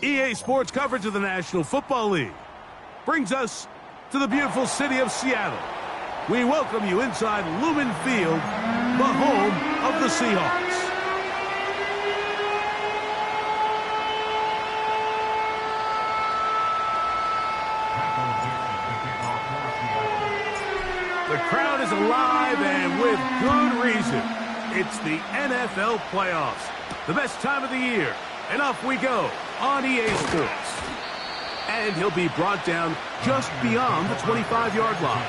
EA Sports coverage of the National Football League brings us to the beautiful city of Seattle. We welcome you inside Lumen Field, the home of the Seahawks. The crowd is alive and with good reason. It's the NFL playoffs, the best time of the year. And off we go on EA Sports. And he'll be brought down just beyond the 25-yard line.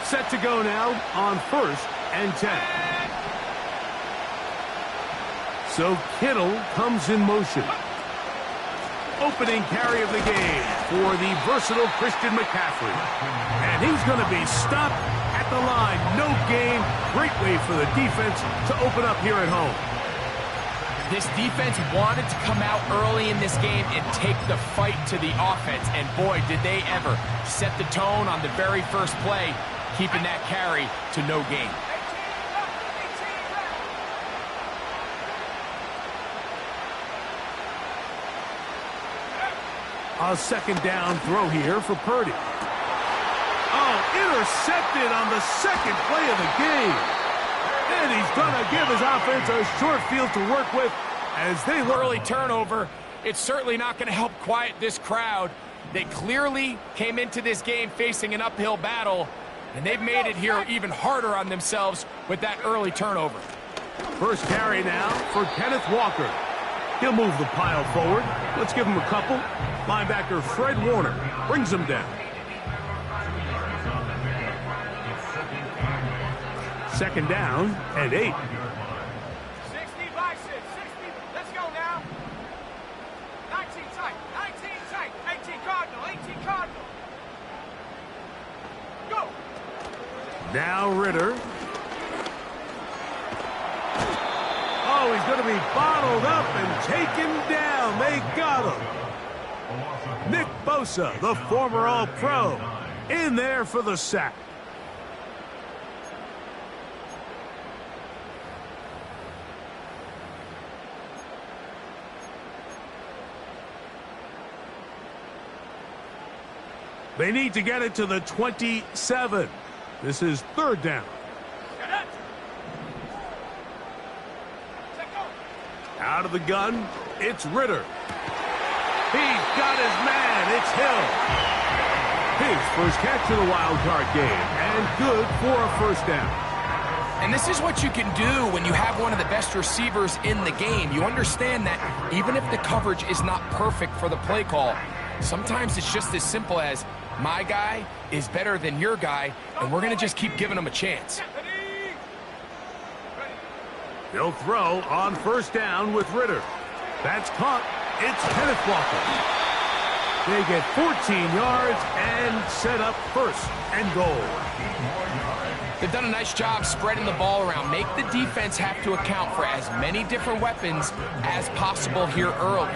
Set to go now on 1st and 10. So Kittle comes in motion. Opening carry of the game for the versatile Christian McCaffrey. And he's going to be stopped at the line. No gain. Great way for the defense to open up here at home. This defense wanted to come out early in this game and take the fight to the offense. And boy, did they ever set the tone on the very first play, keeping that carry to no gain. A second down throw here for Purdy. Oh, intercepted on the second play of the game. And he's going to give his offense a short field to work with as they look. Early turnover. It's certainly not going to help quiet this crowd. They clearly came into this game facing an uphill battle, and they've made it here even harder on themselves with that early turnover. First carry now for Kenneth Walker. He'll move the pile forward. Let's give him a couple. Linebacker Fred Warner brings him down. Second down and 8. 60 by 6, 60. Let's go now. 19 tight, 19 tight. 18 Cardinal, 18 Cardinal. Go. Now Ritter. Oh, he's going to be bottled up and taken down. They got him. Nick Bosa, the former All-Pro, in there for the sack. They need to get it to the 27. This is third down. Out of the gun, it's Ritter. He's got his man. It's Hill. His first catch of the wild card game, and good for a first down. And this is what you can do when you have one of the best receivers in the game. You understand that even if the coverage is not perfect for the play call, sometimes it's just as simple as my guy is better than your guy, and we're going to just keep giving him a chance. They'll throw on first down with Ritter. That's caught. It's Kenneth Walker. They get 14 yards and set up first and goal. They've done a nice job spreading the ball around. Make the defense have to account for as many different weapons as possible here early.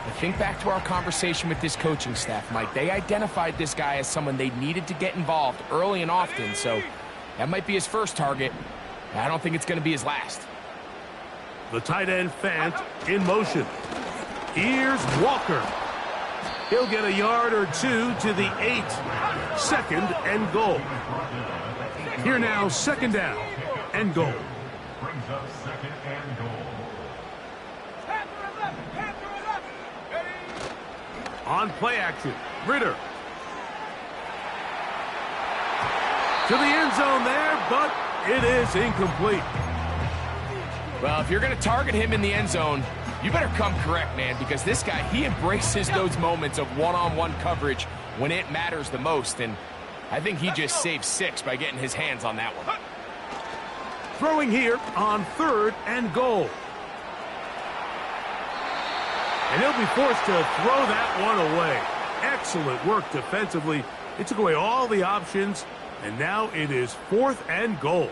But think back to our conversation with this coaching staff, Mike. They identified this guy as someone they needed to get involved early and often, so that might be his first target. I don't think it's going to be his last. The tight end Fant in motion. Here's Walker. He'll get a yard or two to the 8. Second and goal. Here now, second down and goal. Brings up second and goal. On play action, Ritter. To the end zone there, but it is incomplete. Well, if you're going to target him in the end zone, you better come correct, man, because this guy, he embraces those moments of one-on-one coverage when it matters the most, and I think he just saved 6 by getting his hands on that one. Throwing here on third and goal. And he'll be forced to throw that one away. Excellent work defensively. It took away all the options, and now it is 4th and goal.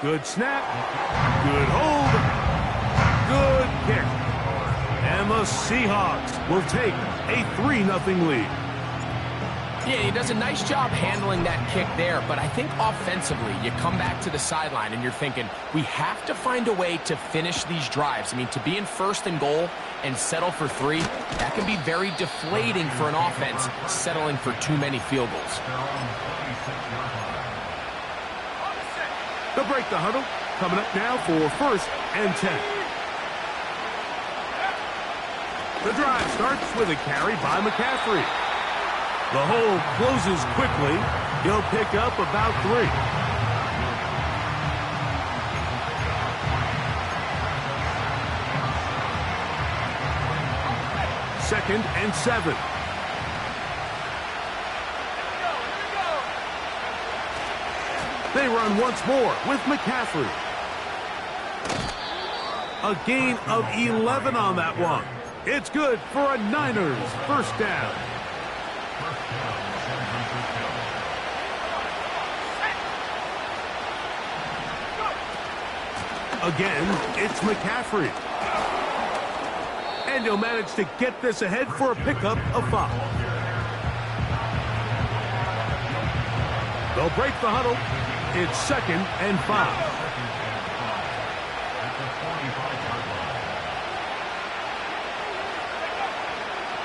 Good snap. Good hold. Good kick. And the Seahawks will take a 3-0 lead. Yeah, he does a nice job handling that kick there, but I think offensively, you come back to the sideline and you're thinking, we have to find a way to finish these drives. I mean, to be in 1st and goal and settle for 3, that can be very deflating for an offense settling for too many field goals. They'll break the huddle. Coming up now for 1st and 10. The drive starts with a carry by McCaffrey. The hole closes quickly. He'll pick up about 3. Second and 7. They run once more with McCaffrey. A gain of 11 on that one. It's good for a Niners 1st down. Again, it's McCaffrey. And he'll manage to get this ahead for a pickup of 5. They'll break the huddle. It's 2nd and 5.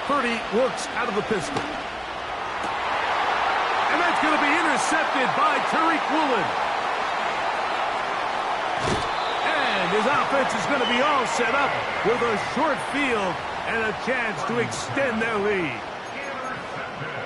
Purdy works out of the pistol. And that's going to be intercepted by Tariq Woolen. And his offense is going to be all set up with a short field and a chance to extend their lead.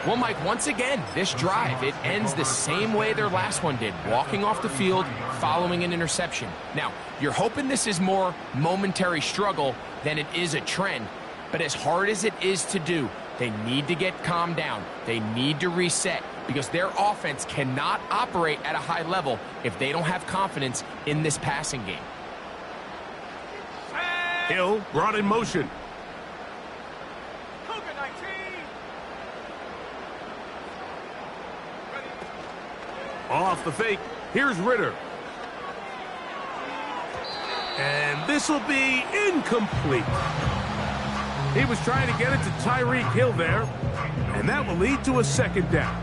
Well, Mike, once again, this drive, it ends the same way their last one did, walking off the field, following an interception. Now, you're hoping this is more momentary struggle than it is a trend, but as hard as it is to do, they need to get calmed down. They need to reset because their offense cannot operate at a high level if they don't have confidence in this passing game. Hill brought in motion. Off the fake, here's Ritter. And this will be incomplete. He was trying to get it to Tyreek Hill there, and that will lead to a 2nd down.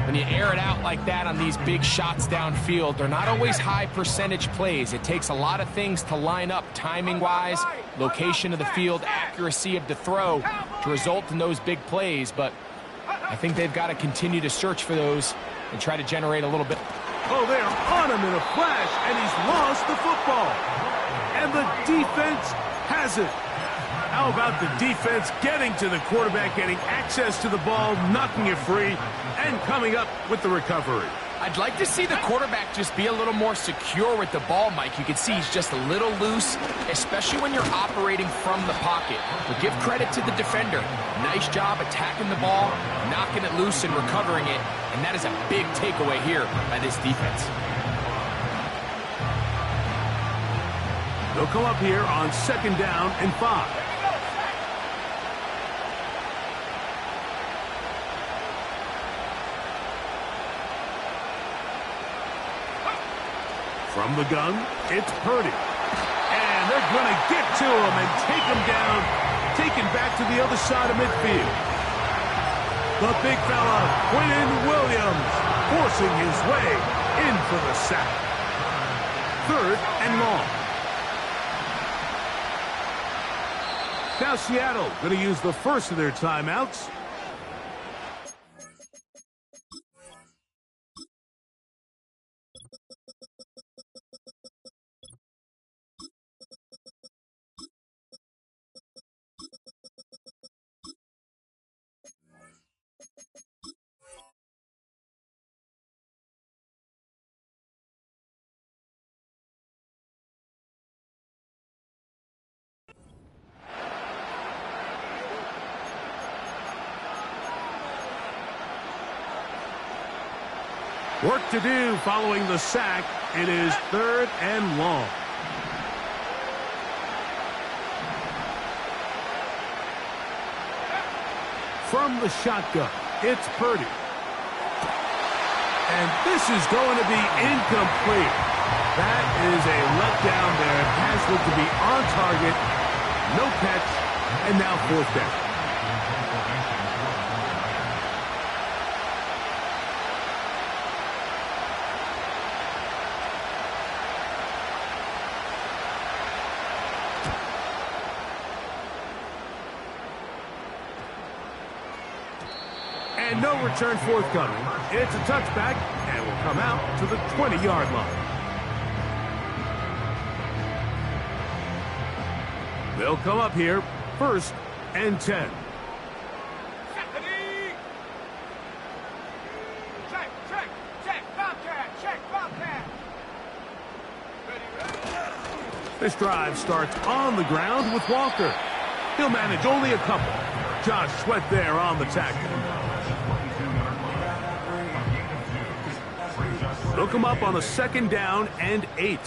When you air it out like that on these big shots downfield, they're not always high percentage plays. It takes a lot of things to line up timing-wise, location of the field, accuracy of the throw to result in those big plays, but I think they've got to continue to search for those and try to generate a little bit. Oh, they're on him in a flash, and he's lost the football. And the defense has it. How about the defense getting to the quarterback, getting access to the ball, knocking it free, and coming up with the recovery? I'd like to see the quarterback just be a little more secure with the ball, Mike. You can see he's just a little loose, especially when you're operating from the pocket. But give credit to the defender. Nice job attacking the ball, knocking it loose and recovering it. And that is a big takeaway here by this defense. They'll come up here on 2nd down and 5. From the gun, it's Purdy. And they're going to get to him and take him down, taken back to the other side of midfield. The big fella, Quinn Williams, forcing his way in for the sack. 3rd and long. Now Seattle going to use the first of their timeouts. Work to do following the sack. It is 3rd and long. From the shotgun, it's Purdy. And this is going to be incomplete. That is a letdown there. Pass looked to be on target. No catch. And now fourth down. And no return forthcoming. It's a touchback and will come out to the 20-yard line. They'll come up here, 1st and 10. This drive starts on the ground with Walker. He'll manage only a couple. Josh Sweat there on the tackle. They'll come up on a 2nd down and 8.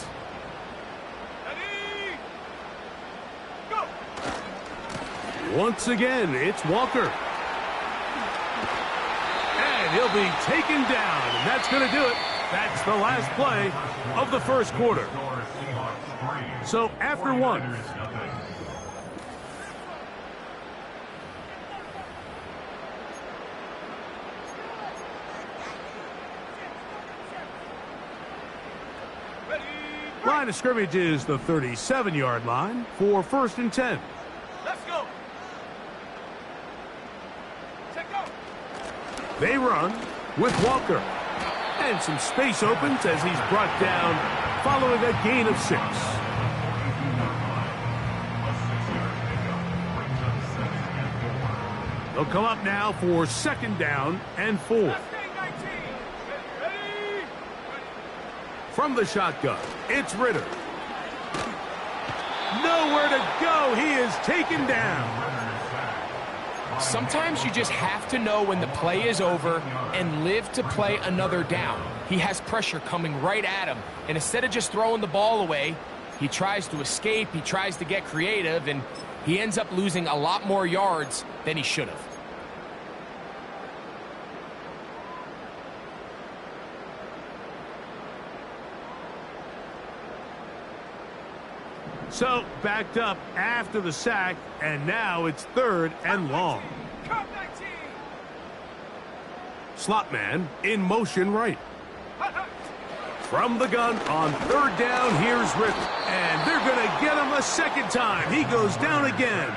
Once again, it's Walker. And he'll be taken down, and that's going to do it. That's the last play of the first quarter. So after one. Line of scrimmage is the 37-yard line for 1st and 10. Let's go. They run with Walker. And some space opens as he's brought down following a gain of 6. They'll come up now for 2nd down and 4. From the shotgun, it's Ritter. Nowhere to go. He is taken down. Sometimes you just have to know when the play is over and live to play another down. He has pressure coming right at him, and instead of just throwing the ball away, he tries to escape, he tries to get creative, and he ends up losing a lot more yards than he should have. So, backed up after the sack, and now it's 3rd and long. Slot man in motion right. From the gun on 3rd down, here's Ritter. And they're going to get him a 2nd time. He goes down again.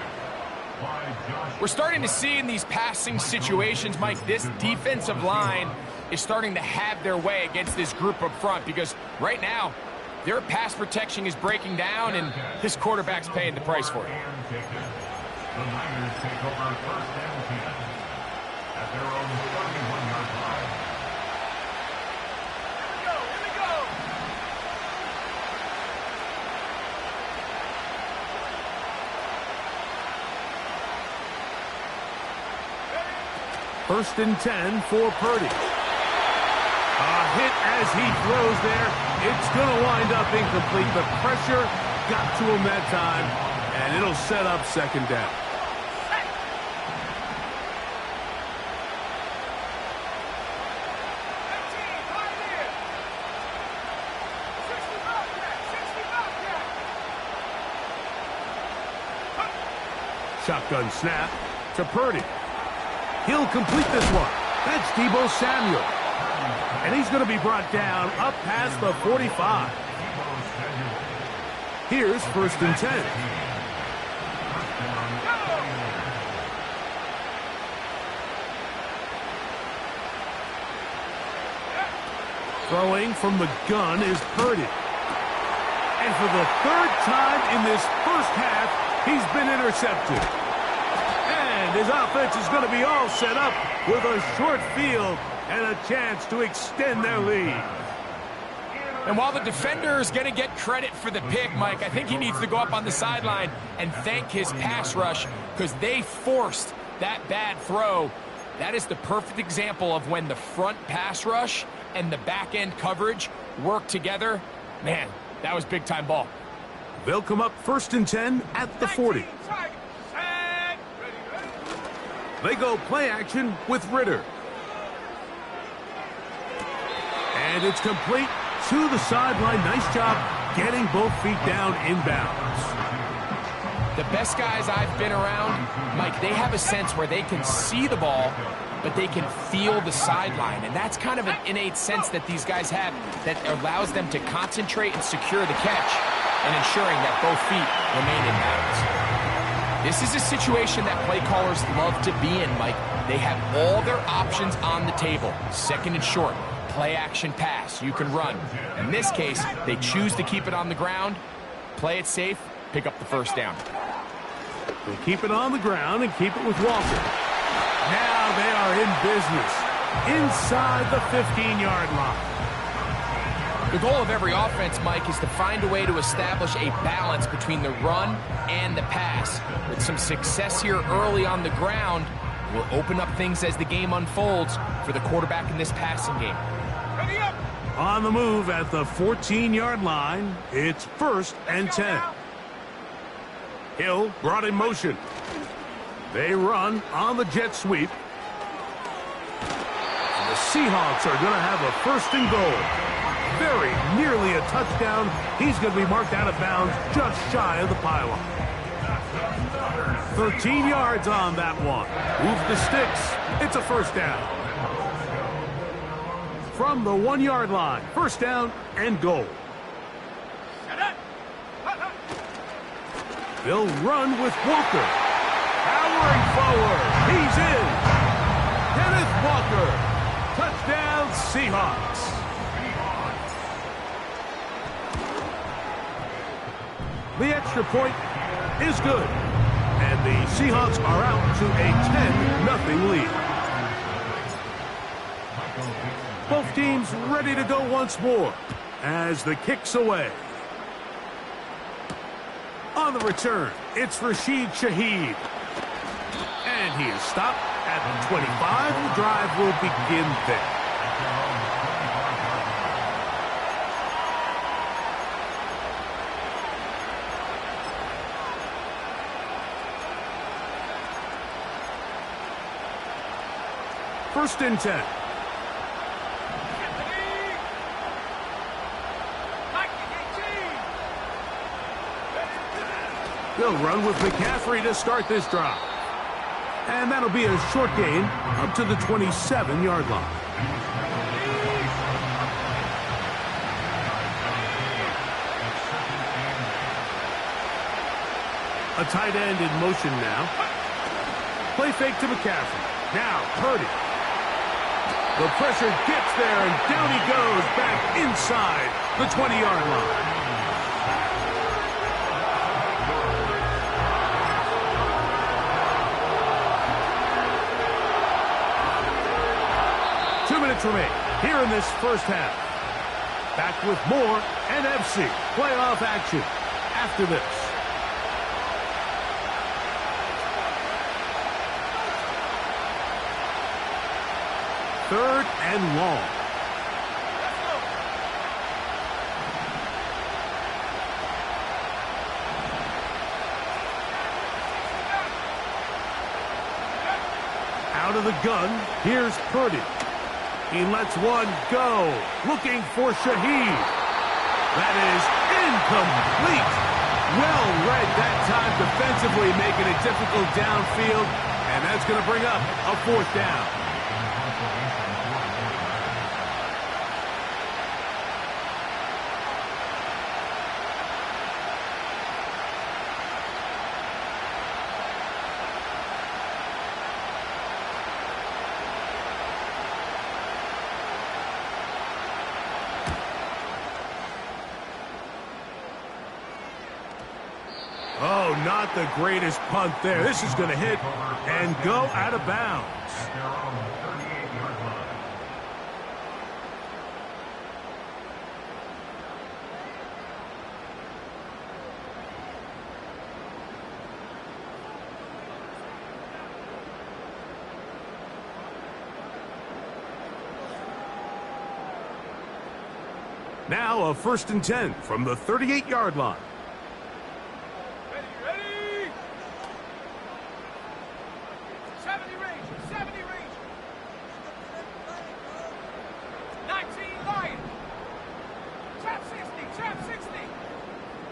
We're starting to see in these passing situations, Mike, this defensive line is starting to have their way against this group up front, because right now, their pass protection is breaking down, and this quarterback's paying the price for it. The Niners take over 1st and 10 at their own 41-yard line. Here we go. First and 10 for Purdy. A hit as he throws there. It's going to wind up incomplete. The pressure got to him that time, and it'll set up 2nd down. Shotgun snap to Purdy. He'll complete this one. That's Deebo Samuel. And he's going to be brought down up past the 45. Here's 1st and 10. Throwing from the gun is Purdy. And for the 3rd time in this first half, he's been intercepted. And his offense is going to be all set up with a short field and a chance to extend their lead. And while the defender is going to get credit for the pick, Mike, I think he needs to go up on the sideline and thank his pass rush, because they forced that bad throw. That is the perfect example of when the front pass rush and the back end coverage work together. Man, that was big time ball. They'll come up 1st and 10 at the 40. They go play action with Ritter. And it's complete. to the sideline. Nice job getting both feet down inbounds. The best guys I've been around, Mike, they have a sense where they can see the ball, but they can feel the sideline. And that's kind of an innate sense that these guys have that allows them to concentrate and secure the catch and ensuring that both feet remain in bounds. This is a situation that play callers love to be in, Mike. They have all their options on the table. Second and short, play action pass, you can run. In this case, they choose to keep it on the ground, play it safe, pick up the first down. They keep it on the ground and keep it with Walker. Now they are in business inside the 15-yard line. The goal of every offense, Mike, is to find a way to establish a balance between the run and the pass. With some success here early on the ground, will open up things as the game unfolds for the quarterback in this passing game. Ready up! On the move at the 14-yard line, it's 1st and 10. Hill brought in motion. They run on the jet sweep. And the Seahawks are going to have a 1st and goal. Very nearly a touchdown. He's going to be marked out of bounds just shy of the pylon. 13 yards on that one. Move the sticks. It's a 1st down. From the 1-yard line, 1st down and goal. They'll run with Walker. Powering forward. He's in. Kenneth Walker. Touchdown, Seahawks. The extra point is good. And the Seahawks are out to a 10-0 lead. Both teams ready to go once more as the kick's away. On the return, it's Rashid Shaheed. And he is stopped at the 25. The drive will begin there. First and 10. They'll run with McCaffrey to start this drive. And that'll be a short gain up to the 27-yard line. A tight end in motion now. Play fake to McCaffrey. Now Purdy. The pressure gets there, and down he goes back inside the 20-yard line. Remain here in this first half. Back with more NFC playoff action after this. Third and long. Out of the gun, here's Purdy. He lets one go, looking for Shaheed. That is incomplete. Well read that time defensively, making it difficult downfield, and that's going to bring up a 4th down. Oh, not the greatest punt there. This is going to hit and go out of bounds. Now a 1st and 10 from the 38-yard line. Ready? 70 range. 19 Lions. Champ 60.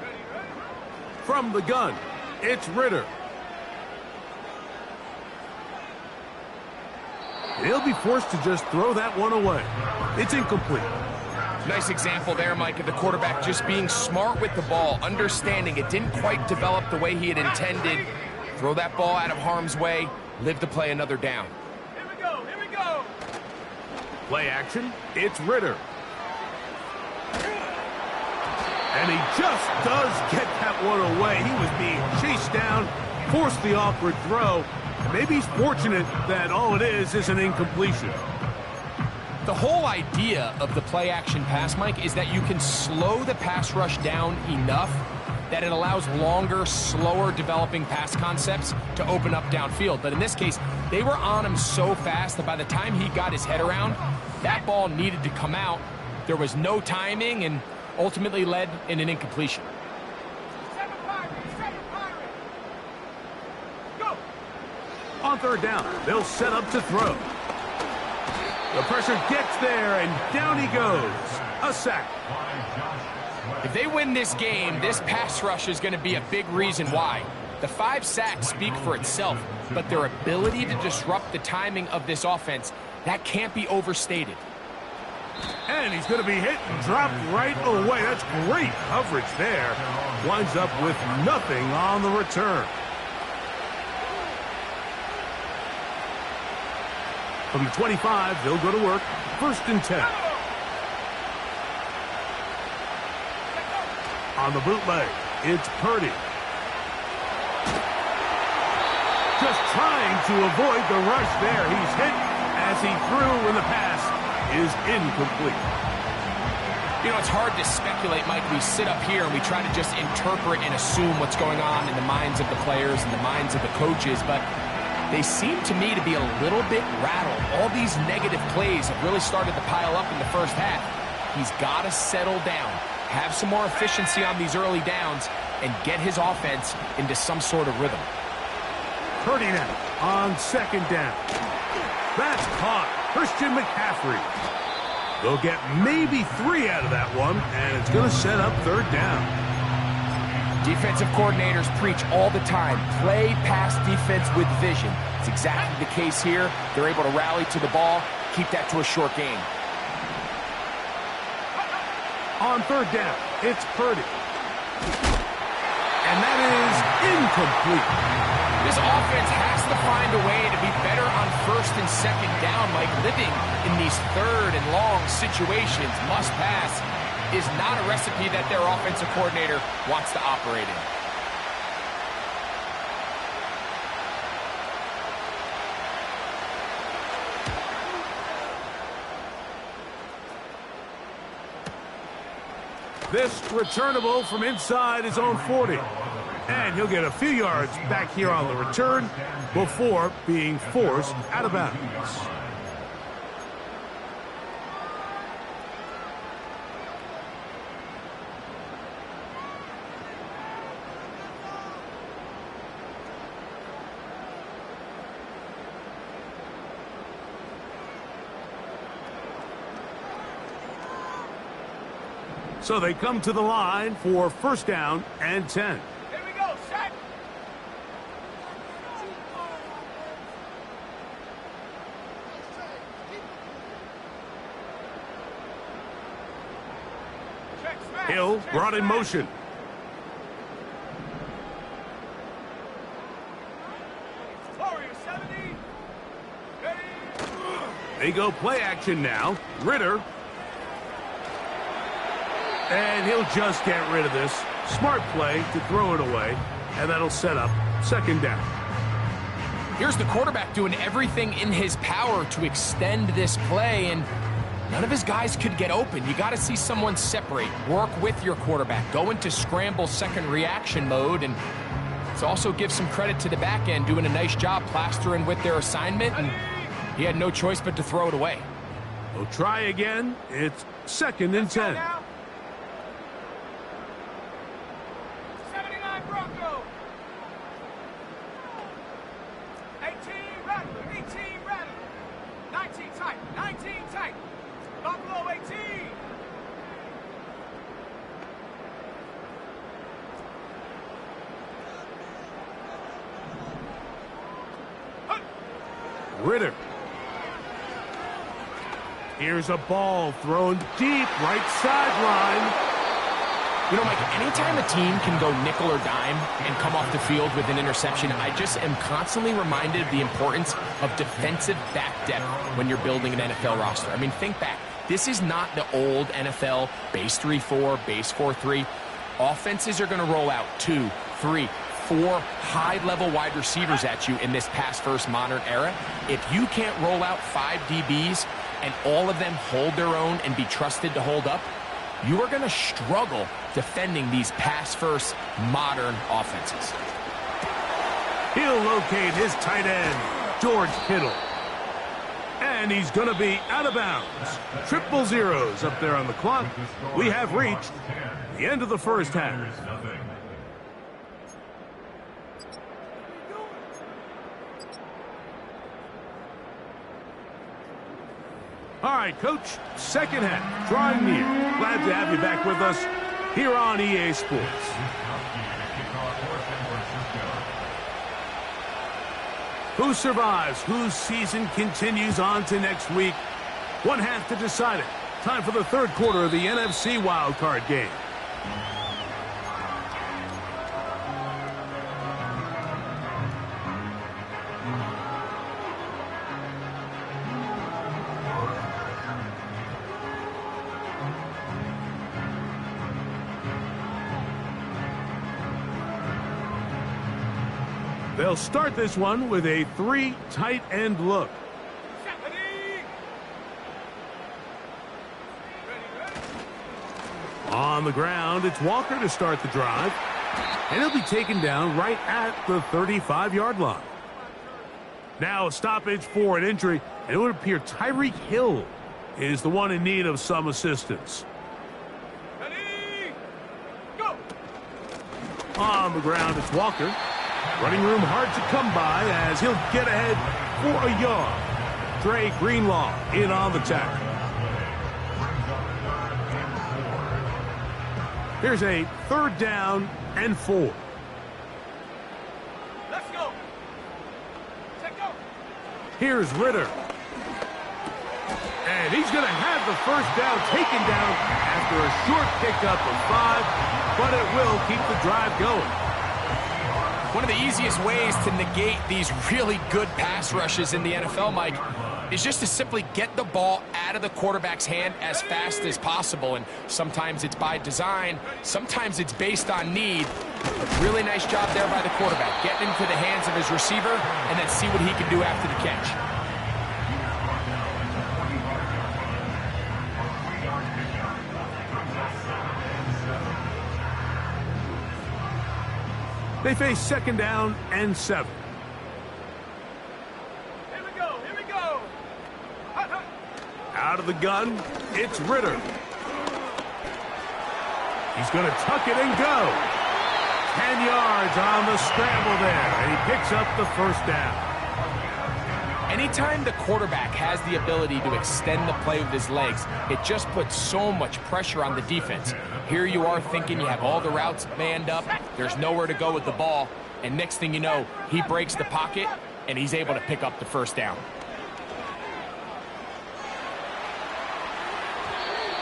Ready, ready. From the gun, it's Ritter. He'll be forced to just throw that one away. It's incomplete. Nice example there, Mike, of the quarterback just being smart with the ball, understanding it didn't quite develop the way he had intended. Throw that ball out of harm's way, live to play another down. Here we go, here we go. Play action, it's Ritter. And he just does get that one away. He was being chased down, forced the awkward throw. Maybe he's fortunate that all it is an incompletion. The whole idea of the play-action pass, Mike, is that you can slow the pass rush down enough that it allows longer, slower developing pass concepts to open up downfield. But in this case, they were on him so fast that by the time he got his head around, that ball needed to come out. There was no timing and ultimately led in an incompletion. Seven Pirate. Go. On third down, they'll set up to throw. The pressure gets there, and down he goes. A sack. If they win this game, this pass rush is going to be a big reason why. The 5 sacks speak for itself, but their ability to disrupt the timing of this offense, that can't be overstated. And he's going to be hit and dropped right away. That's great coverage there. Winds up with nothing on the return. From the 25, they'll go to work. 1st and 10. On the bootleg, it's Purdy. Just trying to avoid the rush there. He's hit as he threw, and the pass is incomplete. You know, it's hard to speculate, Mike. We sit up here and we try to just interpret and assume what's going on in the minds of the players and the minds of the coaches, but they seem to me to be a little bit rattled. All these negative plays have really started to pile up in the first half. He's got to settle down, have some more efficiency on these early downs, and get his offense into some sort of rhythm. Purdy now on 2nd down. That's caught. Christian McCaffrey. They'll get maybe 3 out of that one, and it's going to set up 3rd down. Defensive coordinators preach all the time, play pass defense with vision. It's exactly the case here. They're able to rally to the ball, keep that to a short game. On 3rd down, it's Purdy. And that is incomplete. This offense has to find a way to be better on 1st and 2nd down, like living in these 3rd and long situations. Must pass is not a recipe that their offensive coordinator wants to operate in. This returnable from inside his own 40. And he'll get a few yards back here on the return before being forced out of bounds. So they come to the line for 1st down and 10. Here we go, set. Check, smash. Hill Check, brought in smash. motion. Warrior 70. Ready. They go play action now. Ritter. And he'll just get rid of this. Smart play to throw it away. And that'll set up 2nd down. Here's the quarterback doing everything in his power to extend this play, and none of his guys could get open. You got to see someone separate, work with your quarterback, go into scramble second reaction mode, and let's also give some credit to the back end doing a nice job plastering with their assignment, and he had no choice but to throw it away. They'll try again. It's 2nd and 10. Now. 79 Bronco. 18 Rattler. 18 Rattler. 19 tight. 19 tight. Buffalo 18. Ritter. Here's a ball thrown deep, right sideline. You know, Mike, anytime a team can go nickel or dime and come off the field with an interception, I just am constantly reminded of the importance of defensive back depth when you're building an NFL roster. I mean, think back. This is not the old NFL base 3-4, base 4-3. Offenses are going to roll out 2, 3, 4 high-level wide receivers at you in this pass-first modern era. If you can't roll out 5 DBs and all of them hold their own and be trusted to hold up, you are going to struggle defending these pass-first modern offenses. He'll locate his tight end, George Kittle. And he's going to be out of bounds. 0-0 up there on the clock. We have reached the end of the first half. All right, Coach, second half, drawing near. Glad to have you back with us here on EA Sports. Who survives? Whose season continues on to next week? One half to decide it. Time for the third quarter of the NFC wildcard game. They'll start this one with a 3 tight end look. On the ground, it's Walker to start the drive. And he'll be taken down right at the 35-yard line. Now a stoppage for an injury, and it would appear Tyreek Hill is the one in need of some assistance. On the ground, it's Walker. Running room hard to come by as he'll get ahead for a yard. Dre Greenlaw in on the tackle. Here's a 3rd down and 4. Let's go. Take go. Here's Ritter. And he's going to have the first down taken down after a short pickup of 5, but it will keep the drive going. One of the easiest ways to negate these really good pass rushes in the NFL, Mike, is just to simply get the ball out of the quarterback's hand as fast as possible. And sometimes it's by design, sometimes it's based on need. Really nice job there by the quarterback, getting into the hands of his receiver and then see what he can do after the catch. They face 2nd down and 7. Here we go. Here we go. Out of the gun, it's Ritter. He's going to tuck it and go. 10 yards on the scramble there, and he picks up the first down. Anytime the quarterback has the ability to extend the play with his legs, it just puts so much pressure on the defense. Here you are thinking you have all the routes manned up, there's nowhere to go with the ball, and next thing you know, he breaks the pocket, and he's able to pick up the first down.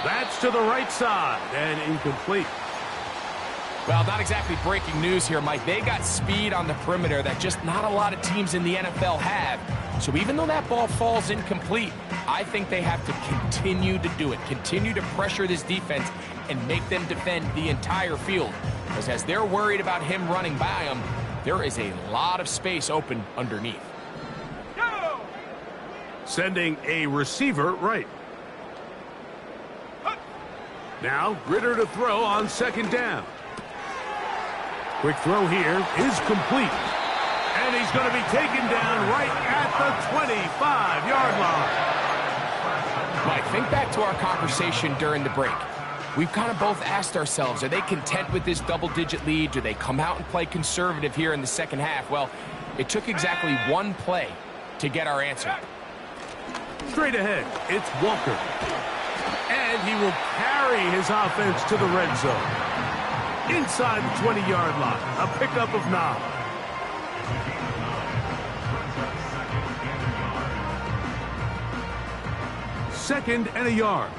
That's to the right side, and incomplete. Well, not exactly breaking news here, Mike. They got speed on the perimeter that just not a lot of teams in the NFL have. So even though that ball falls incomplete, I think they have to continue to do it, continue to pressure this defense and make them defend the entire field. Because as they're worried about him running by them, there is a lot of space open underneath. Go! Sending a receiver right. Now Ritter to throw on 2nd down. Quick throw here is complete. And he's going to be taken down right at the 25-yard line. Mike, think back to our conversation during the break. We've kind of both asked ourselves, are they content with this double-digit lead? Do they come out and play conservative here in the second half? Well, it took exactly one play to get our answer. Straight ahead, it's Walker. And he will carry his offense to the red zone. Inside the 20-yard line, a pickup of 9. 2nd and a yard.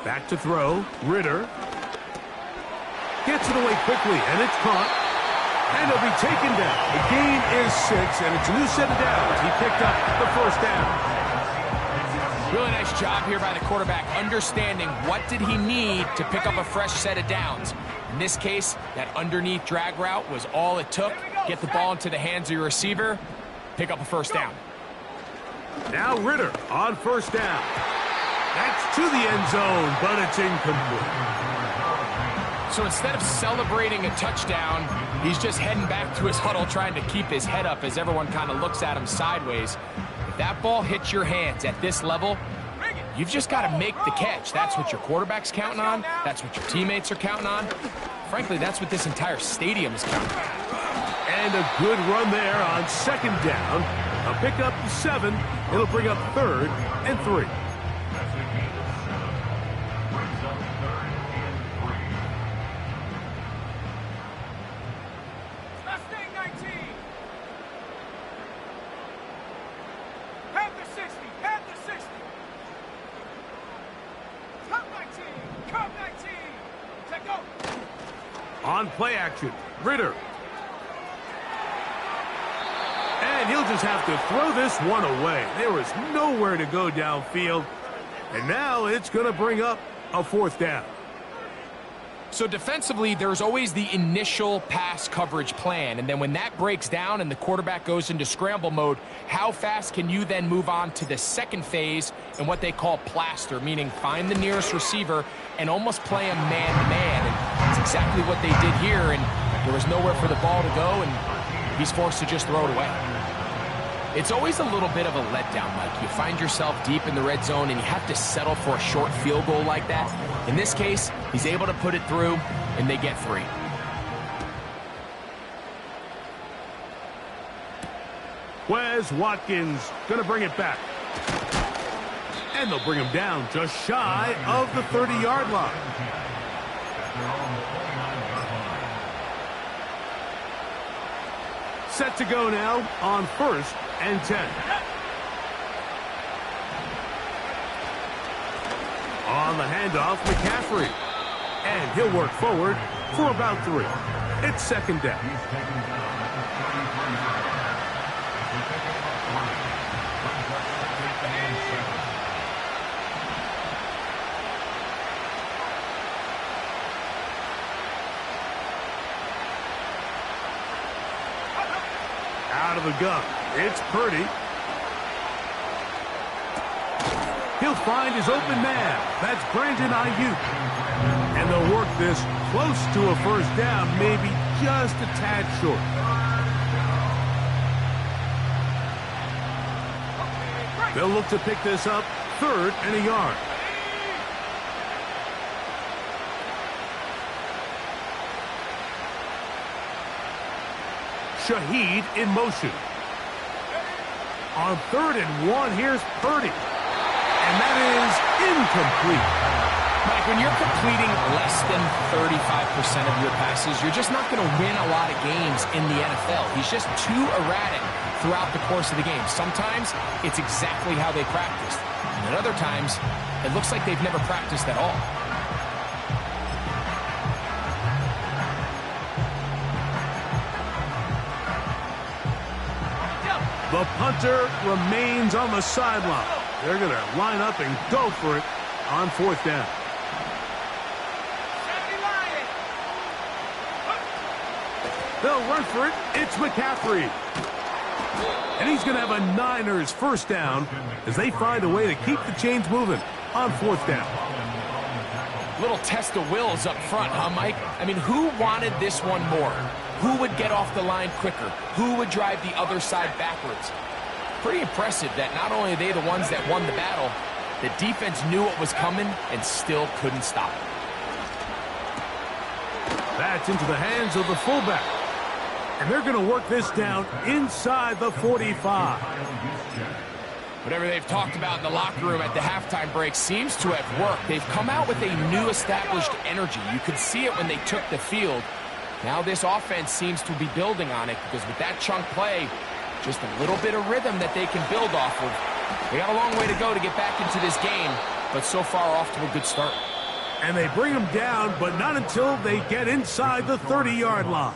Back to throw. Ritter gets it away quickly, and it's caught. And it'll be taken down. The gain is 6, and it's a new set of downs. He picked up the first down. Really nice job here by the quarterback, understanding what did he need to pick up a fresh set of downs. In this case, that underneath drag route was all it took. Get the ball into the hands of your receiver, pick up a first down. Now Ritter on first down. That's to the end zone, but it's incomplete. So instead of celebrating a touchdown, he's just heading back to his huddle trying to keep his head up as everyone kind of looks at him sideways. If that ball hits your hands at this level, you've just got to make the catch. That's what your quarterback's counting on. That's what your teammates are counting on. Frankly, that's what this entire stadium is counting on. And a good run there on 2nd down. A pickup 7. It'll bring up 3rd and 3. On play action, Ritter. And he'll just have to throw this one away. There was nowhere to go downfield. And now it's going to bring up a 4th down. So defensively, there's always the initial pass coverage plan. And then when that breaks down and the quarterback goes into scramble mode, how fast can you then move on to the second phase and what they call plaster, meaning find the nearest receiver and almost play him man-to-man. And that's exactly what they did here. And there was nowhere for the ball to go, and he's forced to just throw it away. It's always a little bit of a letdown, Mike. You find yourself deep in the red zone, and you have to settle for a short field goal like that. In this case, he's able to put it through, and they get 3. Wes Watkins going to bring it back. And they'll bring him down just shy of the 30-yard line. Set to go now on 1st and 10. On the handoff, McCaffrey. And he'll work forward for about 3. It's 2nd down. Out of the gun. It's Purdy. He'll find his open man. That's Brandon Ayuk. And they'll work this close to a first down, maybe just a tad short. They'll look to pick this up 3rd and a yard. Shaheed in motion. On 3rd and 1, here's Purdy. And that is incomplete. Mike, when you're completing less than 35% of your passes, you're just not going to win a lot of games in the NFL. He's just too erratic throughout the course of the game. Sometimes it's exactly how they practiced. And at other times, it looks like they've never practiced at all. The punter remains on the sideline. They're going to line up and go for it on 4th down. They'll run for it. It's McCaffrey. And he's going to have a Niners first down as they find a way to keep the chains moving on 4th down. Little test of wills up front, huh, Mike? I mean, who wanted this one more? Who would get off the line quicker? Who would drive the other side backwards? Pretty impressive that not only are they the ones that won the battle, the defense knew what was coming and still couldn't stop it. That's into the hands of the fullback. And they're going to work this down inside the 45. Whatever they've talked about in the locker room at the halftime break seems to have worked. They've come out with a new established energy. You could see it when they took the field. Now this offense seems to be building on it because with that chunk play, Just a little bit of rhythm that they can build off of. They got a long way to go to get back into this game, but so far off to a good start. And they bring them down, but not until they get inside the 30-yard line.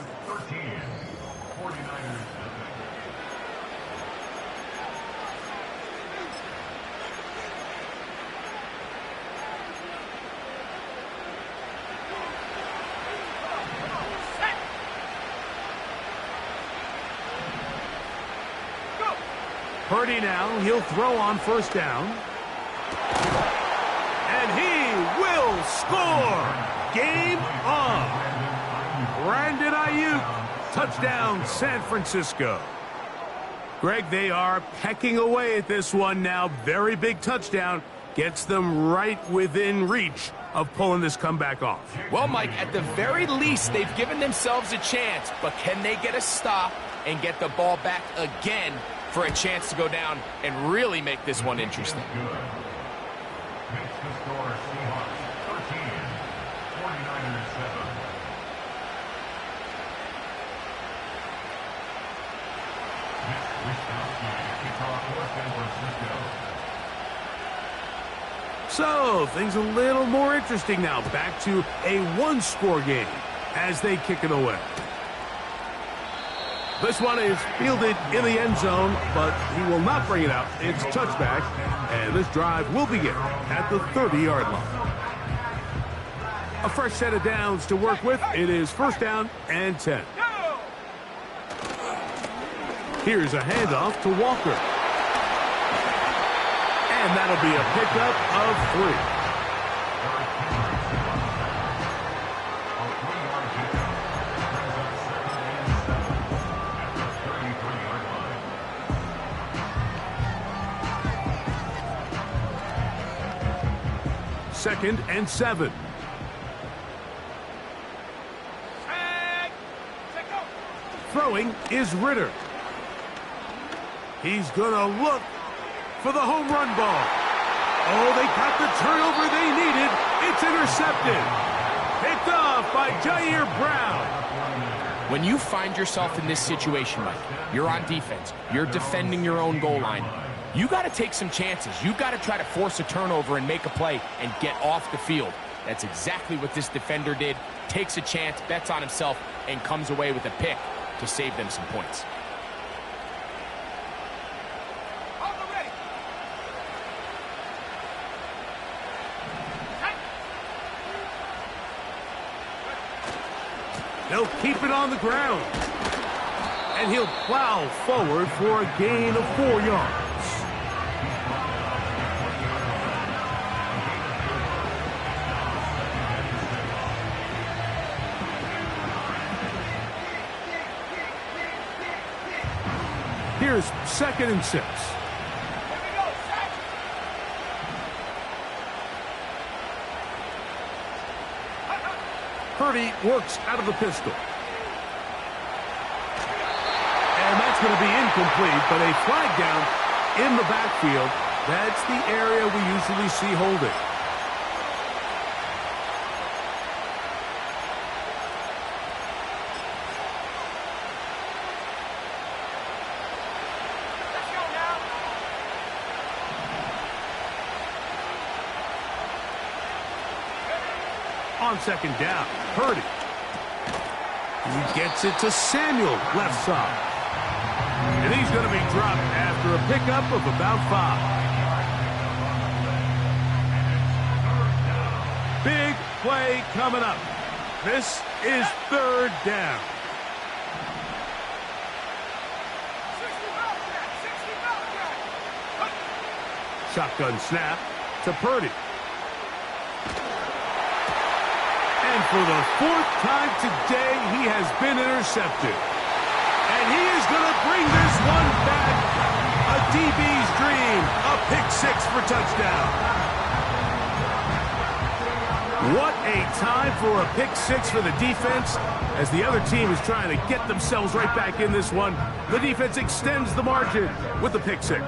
Purdy now, he'll throw on first down. And he will score! Game on! Brandon Ayuk, touchdown San Francisco. Greg, they are pecking away at this one now. Very big touchdown. Gets them right within reach of pulling this comeback off. Well, Mike, at the very least, they've given themselves a chance, but can they get a stop and get the ball back again for a chance to go down and really make this one interesting? Makes the score Seahawks 13, 49ers 7. Kickoff for San Francisco. So, things a little more interesting now. Back to a one-score game as they kick it away. This one is fielded in the end zone, but he will not bring it out. It's touchback, and this drive will begin at the 30-yard line. A fresh set of downs to work with. It is first down and 10. Here's a handoff to Walker. And that'll be a pickup of 3. Second and 7. Throwing is Ritter. He's going to look for the home run ball. Oh, they got the turnover they needed. It's intercepted. Picked off by Jair Brown. When you find yourself in this situation, Mike, you're on defense, you're defending your own goal line, you got to take some chances. You got to try to force a turnover and make a play and get off the field. That's exactly what this defender did. Takes a chance, bets on himself, and comes away with a pick to save them some points. They'll keep it on the ground. And he'll plow forward for a gain of 4 yards. Here's second and 6. Purdy works out of the pistol. And that's going to be incomplete, but a flag down in the backfield. That's the area we usually see holding. On second down, Purdy. He gets it to Samuel, left side. And he's going to be dropped after a pickup of about 5. Big play coming up. This is third down. Shotgun snap to Purdy. And for the 4th time today, he has been intercepted. And he is going to bring this one back. A DB's dream. A pick-6 for touchdown. What a time for a pick-6 for the defense. As the other team is trying to get themselves right back in this one, the defense extends the margin with the pick-6.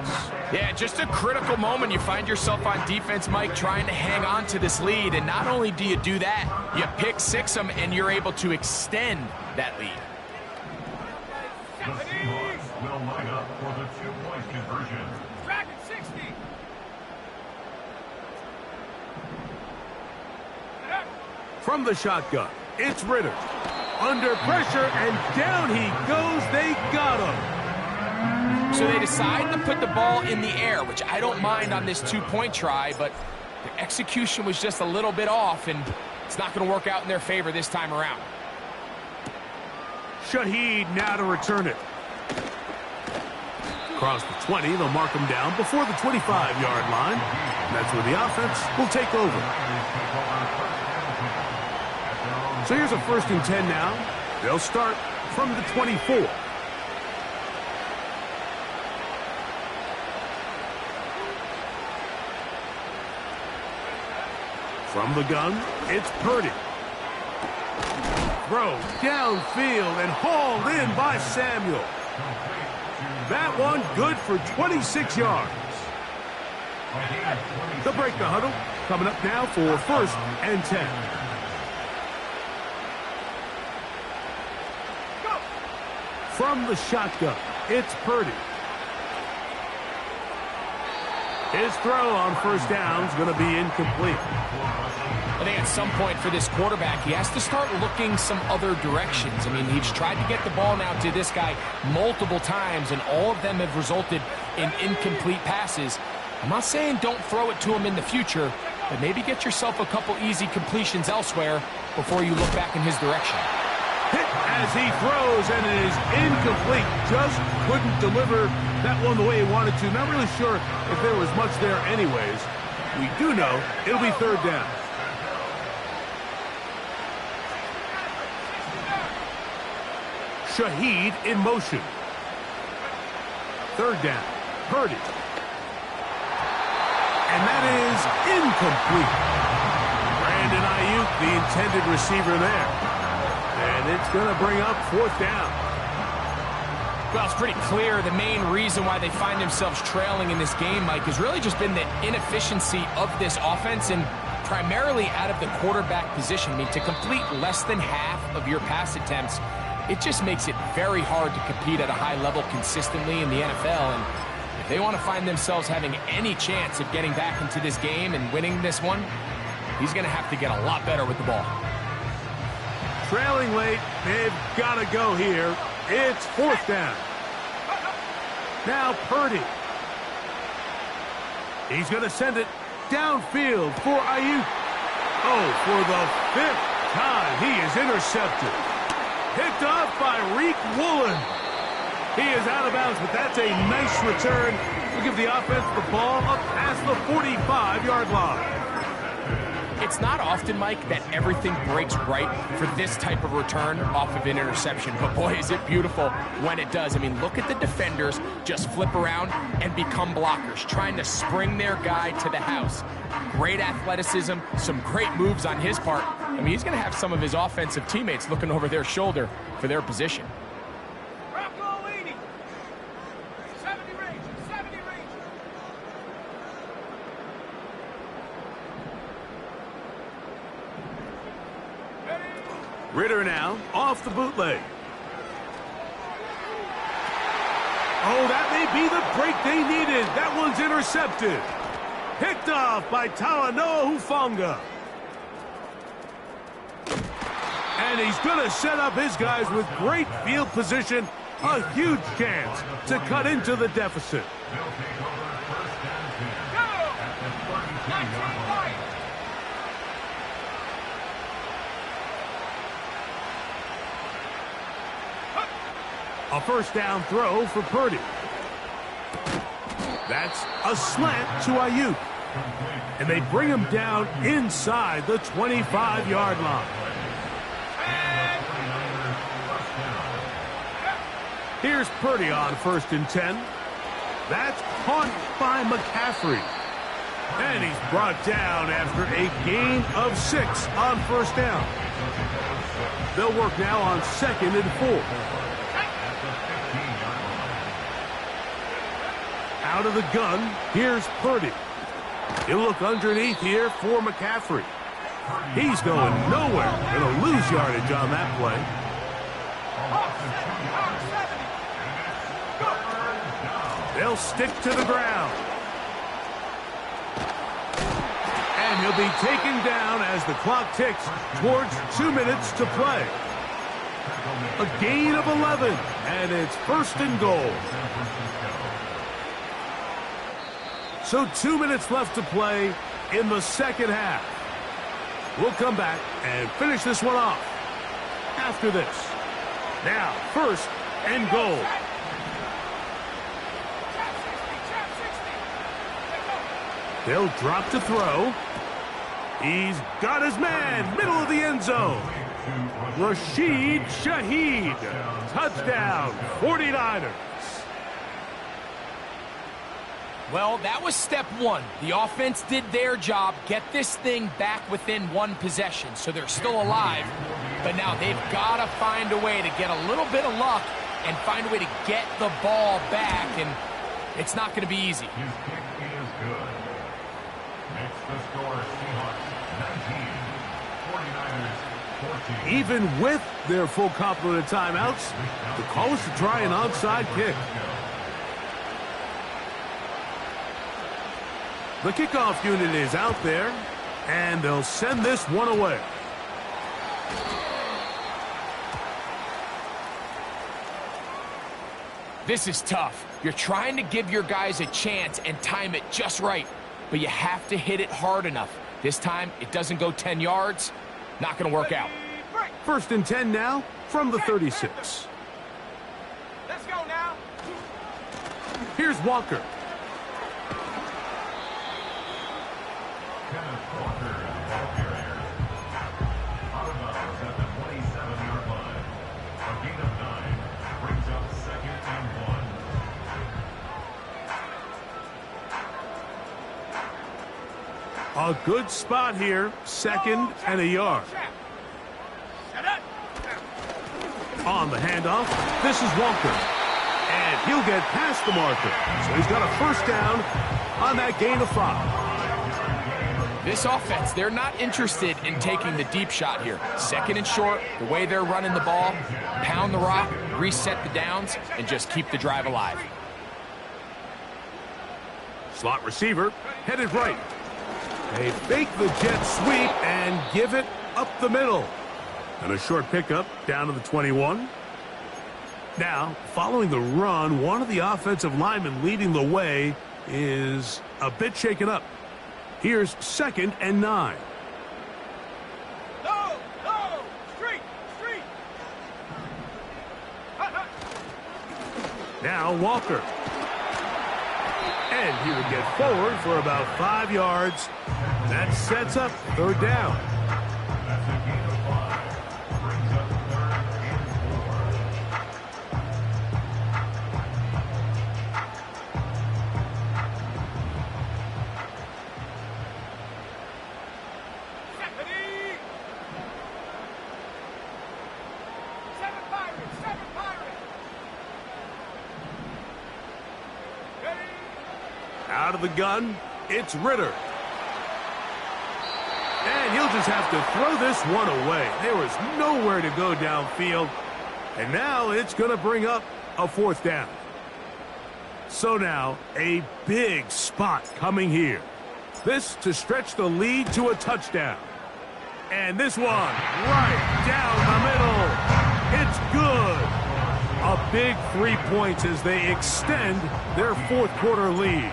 Yeah, just a critical moment. You find yourself on defense, Mike, trying to hang on to this lead. And not only do you do that, you pick-6 them, and you're able to extend that lead. The Seahawks will line up From the shotgun, it's Ritter. Under pressure, and down he goes. They got him. So they decide to put the ball in the air, which I don't mind on this two-point try, but the execution was just a little bit off, and it's not going to work out in their favor this time around. Shaheed now to return it. Across the 20, they'll mark him down before the 25-yard line. And that's where the offense will take over. So here's a 1st and 10 now. They'll start from the 24. From the gun, it's Purdy. Throw downfield and hauled in by Samuel. That one good for 26 yards. They'll break the huddle. Coming up now for 1st and 10. From the shotgun, it's Purdy. His throw on 1st down is going to be incomplete. I think at some point for this quarterback, he has to start looking some other directions. I mean, he's tried to get the ball now to this guy multiple times, and all of them have resulted in incomplete passes. I'm not saying don't throw it to him in the future, but maybe get yourself a couple easy completions elsewhere before you look back in his direction. Hit as he throws, and it is incomplete. Just couldn't deliver that one the way he wanted to. Not really sure if there was much there anyways. We do know it'll be 3rd down. Shaheed in motion. 3rd down. Purdy. And that is incomplete. Brandon Ayuk, the intended receiver there. And it's going to bring up 4th down. Well, it's pretty clear the main reason why they find themselves trailing in this game, Mike, has really just been the inefficiency of this offense and primarily out of the quarterback position. I mean, to complete less than half of your pass attempts, it just makes it very hard to compete at a high level consistently in the NFL. And if they want to find themselves having any chance of getting back into this game and winning this one, he's going to have to get a lot better with the ball. Trailing late, they've got to go here. It's 4th down. Now Purdy. He's going to send it downfield for Ayuk. Oh, for the 5th time, he is intercepted. Picked off by Reek Woolen. He is out of bounds, but that's a nice return. We'll give the offense the ball up past the 45-yard line. It's not often, Mike, that everything breaks right for this type of return off of an interception. But boy, is it beautiful when it does. I mean, look at the defenders just flip around and become blockers, trying to spring their guy to the house. Great athleticism, some great moves on his part. I mean, he's going to have some of his offensive teammates looking over their shoulder for their position. Bronco 80. 70 range. 70 range. Ritter now off the bootleg. Oh, that may be the break they needed. That one's intercepted. Picked off by Talanoa Hufanga. And he's going to set up his guys with great field position. A huge chance to cut into the deficit. A 1st down throw for Purdy. That's a slant to Ayuk. And they bring him down inside the 25-yard line. Here's Purdy on 1st and 10. That's caught by McCaffrey. And he's brought down after a gain of 6 on 1st down. They'll work now on 2nd and 4. Out of the gun, here's Purdy. He'll look underneath here for McCaffrey. He's going nowhere. Going to lose yardage on that play. They'll stick to the ground. And he'll will be taken down as the clock ticks towards 2 minutes to play. A gain of 11, and it's first and goal. So 2 minutes left to play in the second half. We'll come back and finish this one off after this. Now, first and goal. They'll drop to throw. He's got his man, middle of the end zone. Rashid Shaheed. Touchdown, 49ers. Well, that was step one. The offense did their job, get this thing back within one possession, so they're still alive. But now they've got to find a way to get a little bit of luck and find a way to get the ball back, and it's not going to be easy. His kick is good. Makes the score Seahawks 19, 49ers 14. Even with their full complement of timeouts, the call is to try an onside kick. The kickoff unit is out there, and they'll send this one away. This is tough. You're trying to give your guys a chance and time it just right, but you have to hit it hard enough. This time, it doesn't go 10 yards. Not going to work out. First and 10 now from the 36. Let's go now. Here's Walker. Walker, ball carrier. Out of bounds at the 27-yard line. A gain of 9 brings up second and 1. A good spot here, second and a yard. On the handoff, this is Walker. And he'll get past the marker. So he's got a first down on that gain of 5. This offense, they're not interested in taking the deep shot here. Second and short, the way they're running the ball, pound the rock, reset the downs, and just keep the drive alive. Slot receiver headed right. They fake the jet sweep and give it up the middle. And a short pickup down to the 21. Now, following the run, one of the offensive linemen leading the way is a bit shaken up. Here's second and 9. No, street. Now Walker. And he would get forward for about 5 yards. That sets up third down. That's a gain of 5. Brings up third and 7 Pirates. Out of the gun, it's Ritter. And he'll just have to throw this one away. There was nowhere to go downfield. And now it's going to bring up a fourth down. So now, a big spot coming here. This to stretch the lead to a touchdown. And this one, right down the middle. It's good. A big 3 points as they extend their fourth quarter lead.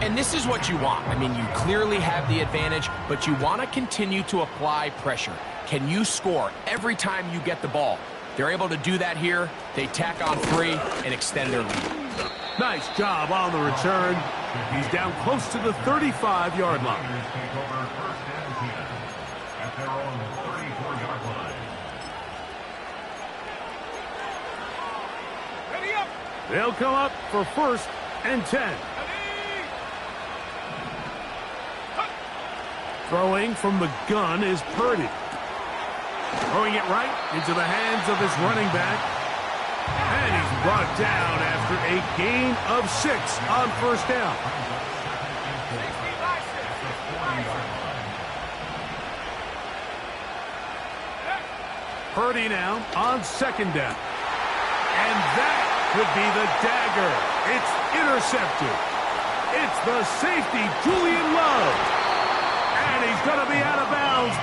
And this is what you want. I mean, you clearly have the advantage, but you want to continue to apply pressure. Can you score every time you get the ball? They're able to do that here. They tack on 3 and extend their lead. Nice job on the return. He's down close to the 35-yard line. take over first and 10 at their own 34-yard line. Ready up. They'll come up for first and 10. Throwing from the gun is Purdy. Throwing it right into the hands of his running back. And he's brought down after a gain of 6 on first down. Purdy now on second down. And that could be the dagger. It's intercepted. It's the safety, Julian Love.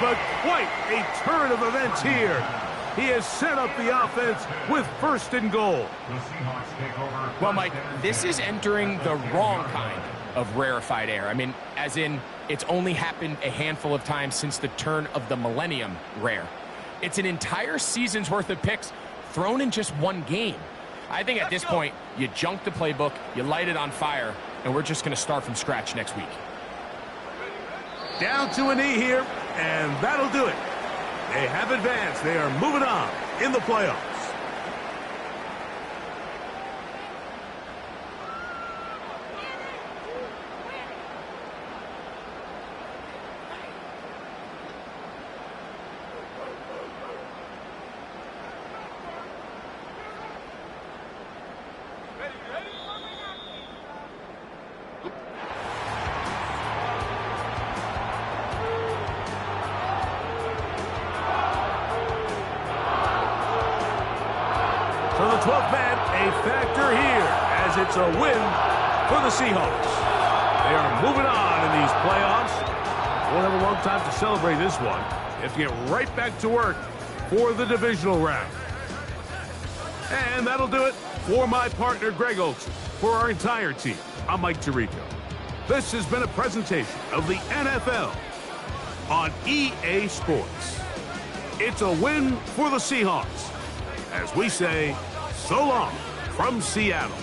but quite a turn of events here. He has set up the offense with first and goal. The Seahawks take over. Well, Mike, this is entering the wrong kind of rarefied air. I mean, as in, it's only happened a handful of times since the turn of the millennium rare. It's an entire season's worth of picks thrown in just one game. I think at this point, you junk the playbook, you light it on fire, and we're just going to start from scratch next week. Down to a knee here, and that'll do it. They have advanced. They are moving on in the playoffs. So the 12th man, a factor here, as it's a win for the Seahawks. They are moving on in these playoffs. Won't have a long time to celebrate this one. They have to get right back to work for the divisional round. And that'll do it for my partner, Greg Olson. For our entire team, I'm Mike Tirico. This has been a presentation of the NFL on EA Sports. It's a win for the Seahawks. As we say, so long from Seattle.